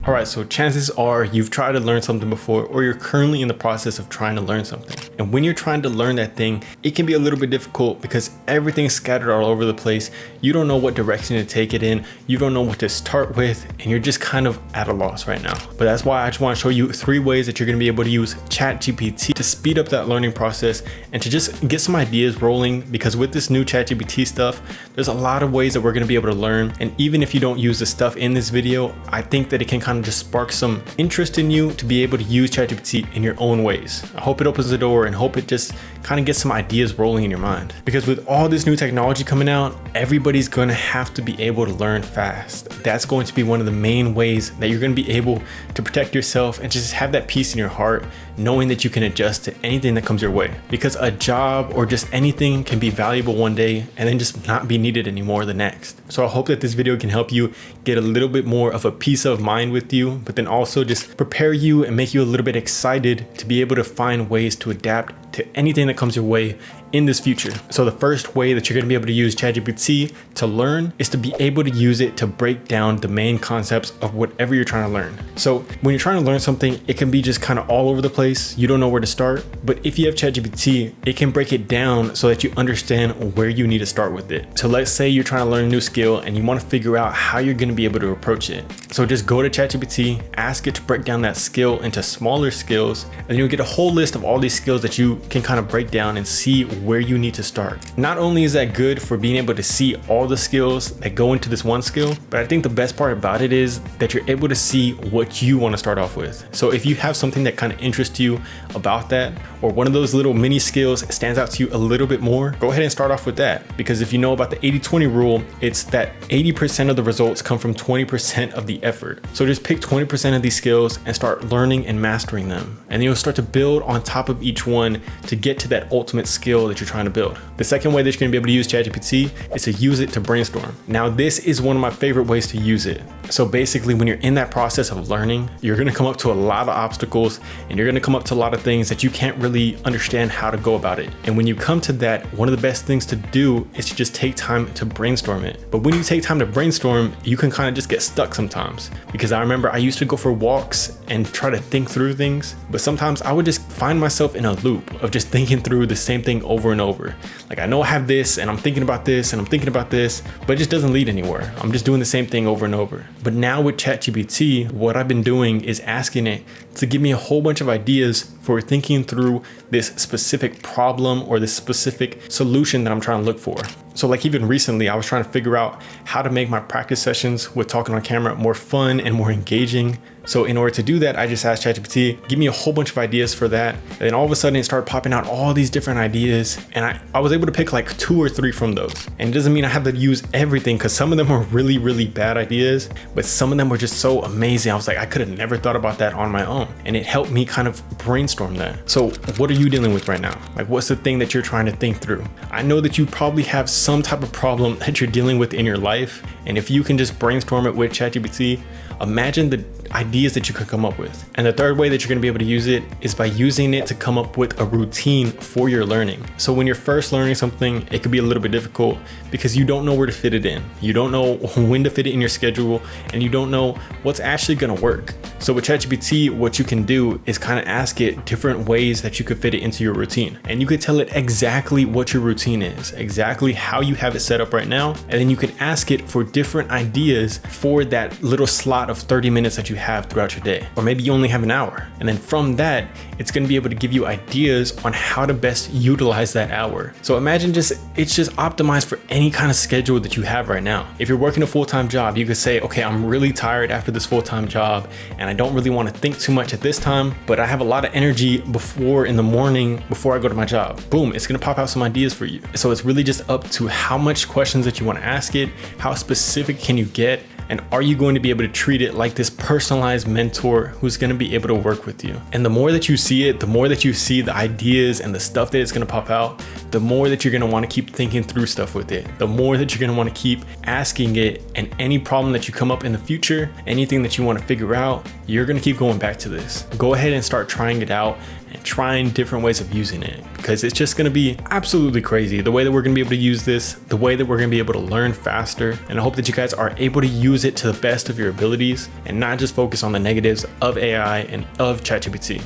All right, so chances are you've tried to learn something before, or you're currently in the process of trying to learn something. And when you're trying to learn that thing, it can be a little bit difficult because everything's scattered all over the place. You don't know what direction to take it in. You don't know what to start with, and you're just kind of at a loss right now. But that's why I just want to show you 3 ways that you're going to be able to use ChatGPT to speed up that learning process and to just get some ideas rolling. Because with this new ChatGPT stuff, there's a lot of ways that we're going to be able to learn. And even if you don't use the stuff in this video, I think that it can kind of just spark some interest in you to be able to use ChatGPT in your own ways. I hope it opens the door and hope it just kind of gets some ideas rolling in your mind. Because with all this new technology coming out, everybody's going to have to be able to learn fast. That's going to be one of the main ways that you're going to be able to protect yourself and just have that peace in your heart, knowing that you can adjust to anything that comes your way. Because a job or just anything can be valuable one day and then just not be needed anymore the next. So I hope that this video can help you get a little bit more of a peace of mind with you, but then also just prepare you and make you a little bit excited to be able to find ways to adapt to anything that comes your way in this future. So the first way that you're going to be able to use ChatGPT to learn is to be able to use it to break down the main concepts of whatever you're trying to learn. So when you're trying to learn something, it can be just kind of all over the place. You don't know where to start, but if you have ChatGPT, it can break it down so that you understand where you need to start with it. So let's say you're trying to learn a new skill and you want to figure out how you're going to be able to approach it. So just go to ChatGPT, ask it to break down that skill into smaller skills, and you'll get a whole list of all these skills that you can kind of break down and see where you need to start. Not only is that good for being able to see all the skills that go into this one skill, but I think the best part about it is that you're able to see what you want to start off with. So if you have something that kind of interests you about that, or one of those little mini skills stands out to you a little bit more, go ahead and start off with that. Because if you know about the 80-20 rule, it's that 80% of the results come from 20% of the effort. So just pick 20% of these skills and start learning and mastering them. And you'll start to build on top of each one to get to that ultimate skill that you're trying to build. The second way that you're going to be able to use ChatGPT is to use it to brainstorm. Now, this is one of my favorite ways to use it. So basically, when you're in that process of learning, you're going to come up to a lot of obstacles and you're going to come up to a lot of things that you can't really understand how to go about it. And when you come to that, one of the best things to do is to just take time to brainstorm it. But when you take time to brainstorm, you can kind of just get stuck sometimes. Because I remember I used to go for walks and try to think through things, but sometimes I would just find myself in a loop of just thinking through the same thing over and over. Like, I know I have this and I'm thinking about this and I'm thinking about this, but it just doesn't lead anywhere. I'm just doing the same thing over and over. But now with ChatGPT, what I've been doing is asking it to give me a whole bunch of ideas for thinking through this specific problem or this specific solution that I'm trying to look for. So like even recently, I was trying to figure out how to make my practice sessions with talking on camera more fun and more engaging. So in order to do that, I just asked ChatGPT, give me a whole bunch of ideas for that. And then all of a sudden it started popping out all these different ideas. And I was able to pick like 2 or 3 from those. And it doesn't mean I have to use everything, because some of them are really, really bad ideas, but some of them were just so amazing. I was like, I could have never thought about that on my own. And it helped me kind of brainstorm that. So what are you dealing with right now? Like, what's the thing that you're trying to think through? I know that you probably have some type of problem that you're dealing with in your life. And if you can just brainstorm it with ChatGPT, imagine the ideas that you could come up with. And the third way that you're going to be able to use it is by using it to come up with a routine for your learning. So when you're first learning something, it could be a little bit difficult because you don't know where to fit it in. You don't know when to fit it in your schedule, and you don't know what's actually going to work. So with ChatGPT, what you can do is kind of ask it different ways that you could fit it into your routine. And you could tell it exactly what your routine is, exactly how you have it set up right now. And then you could ask it for different ideas for that little slot of 30 minutes that you have throughout your day. Or maybe you only have an hour. And then from that, it's going to be able to give you ideas on how to best utilize that hour. So imagine it's just optimized for any kind of schedule that you have right now. If you're working a full-time job, you could say, okay, I'm really tired after this full-time job and I don't really want to think too much at this time, but I have a lot of energy in the morning before I go to my job. Boom, it's going to pop out some ideas for you. So it's really just up to how much questions that you want to ask it, how specific can you get, and are you going to be able to treat it like this personalized mentor who's going to be able to work with you? And the more that you see it, the more that you see the ideas and the stuff that it's going to pop out, the more that you're going to want to keep thinking through stuff with it, the more that you're going to want to keep asking it, and any problem that you come up in the future, anything that you want to figure out, you're going to keep going back to this. Go ahead and start trying it out and trying different ways of using it, because it's just going to be absolutely crazy the way that we're going to be able to use this, the way that we're going to be able to learn faster. And I hope that you guys are able to use it to the best of your abilities and not just focus on the negatives of AI and of ChatGPT.